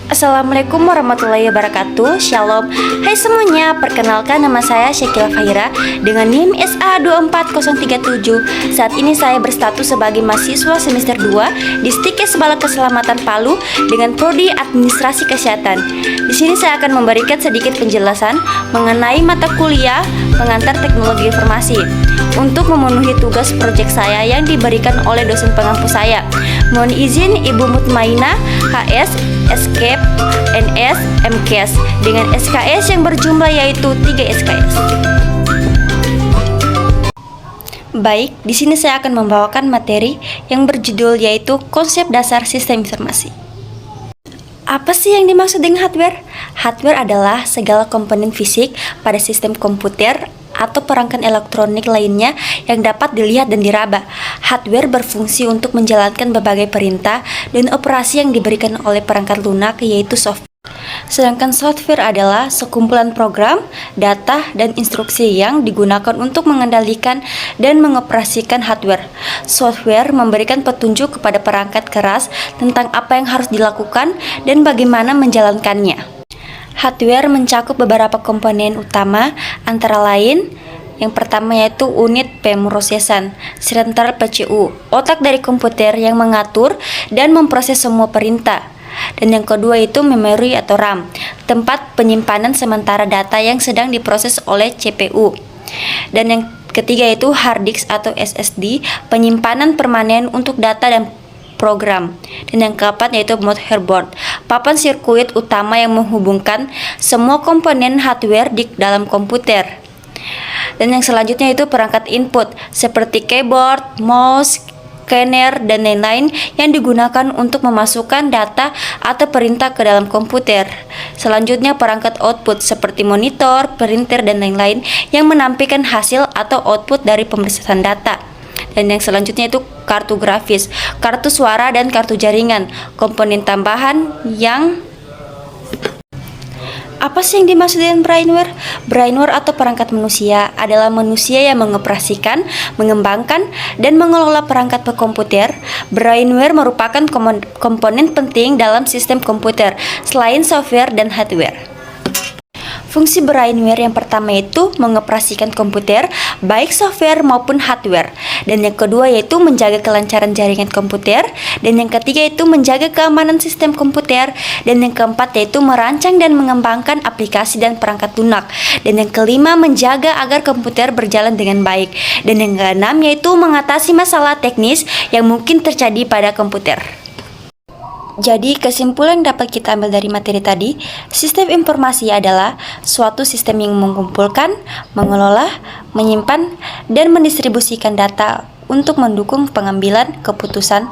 Assalamualaikum warahmatullahi wabarakatuh. Shalom. Hai semuanya, perkenalkan nama saya Syakila Fahira dengan NIM SA24037. Saat ini saya berstatus sebagai mahasiswa semester 2 di Stikes Balai Keselamatan Palu dengan prodi Administrasi Kesehatan. Di sini saya akan memberikan sedikit penjelasan mengenai mata kuliah pengantar teknologi informasi untuk memenuhi tugas proyek saya yang diberikan oleh dosen pengampu saya. Mohon izin Ibu Mutmainah HS Escape NS MKS dengan SKS yang berjumlah yaitu 3 SKS. Baik, di sini saya akan membawakan materi yang berjudul yaitu konsep dasar sistem informasi. Apa sih yang dimaksud dengan hardware? Hardware adalah segala komponen fisik pada sistem komputer atau perangkat elektronik lainnya yang dapat dilihat dan diraba. Hardware berfungsi untuk menjalankan berbagai perintah dan operasi yang diberikan oleh perangkat lunak, yaitu software. Sedangkan software adalah sekumpulan program, data, dan instruksi yang digunakan untuk mengendalikan dan mengoperasikan hardware. Software memberikan petunjuk kepada perangkat keras tentang apa yang harus dilakukan dan bagaimana menjalankannya. Hardware mencakup beberapa komponen utama, antara lain yang pertama yaitu unit pemrosesan, Central PCU, otak dari komputer yang mengatur dan memproses semua perintah. Dan yang kedua itu memori atau RAM, tempat penyimpanan sementara data yang sedang diproses oleh CPU. Dan yang ketiga itu hard disk atau SSD, penyimpanan permanen untuk data dan program. Dan yang keempat yaitu motherboard, papan sirkuit utama yang menghubungkan semua komponen hardware di dalam komputer. Dan yang selanjutnya itu perangkat input seperti keyboard, mouse, scanner, dan lain-lain yang digunakan untuk memasukkan data atau perintah ke dalam komputer. Selanjutnya perangkat output seperti monitor, printer, dan lain-lain yang menampilkan hasil atau output dari pemrosesan data. Dan yang selanjutnya itu kartu grafis, kartu suara, dan kartu jaringan, komponen tambahan yang apa sih yang dimaksud dengan brainware? Brainware atau perangkat manusia adalah manusia yang mengoperasikan, mengembangkan, dan mengelola perangkat komputer. Brainware merupakan komponen penting dalam sistem komputer selain software dan hardware. Fungsi brainware yang pertama itu mengoperasikan komputer, baik software maupun hardware. Dan yang kedua yaitu menjaga kelancaran jaringan komputer. Dan yang ketiga itu menjaga keamanan sistem komputer. Dan yang keempat yaitu merancang dan mengembangkan aplikasi dan perangkat lunak. Dan yang kelima menjaga agar komputer berjalan dengan baik. Dan yang keenam yaitu mengatasi masalah teknis yang mungkin terjadi pada komputer. Jadi, kesimpulan yang dapat kita ambil dari materi tadi, sistem informasi adalah suatu sistem yang mengumpulkan, mengelola, menyimpan, dan mendistribusikan data untuk mendukung pengambilan keputusan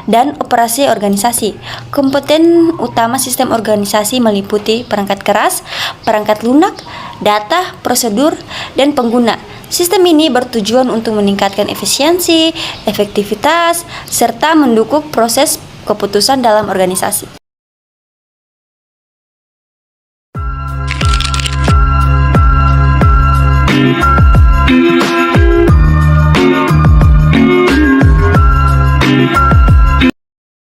dan operasi organisasi. Komponen utama sistem organisasi meliputi perangkat keras, perangkat lunak, data, prosedur, dan pengguna. Sistem ini bertujuan untuk meningkatkan efisiensi, efektivitas, serta mendukung proses keputusan dalam organisasi.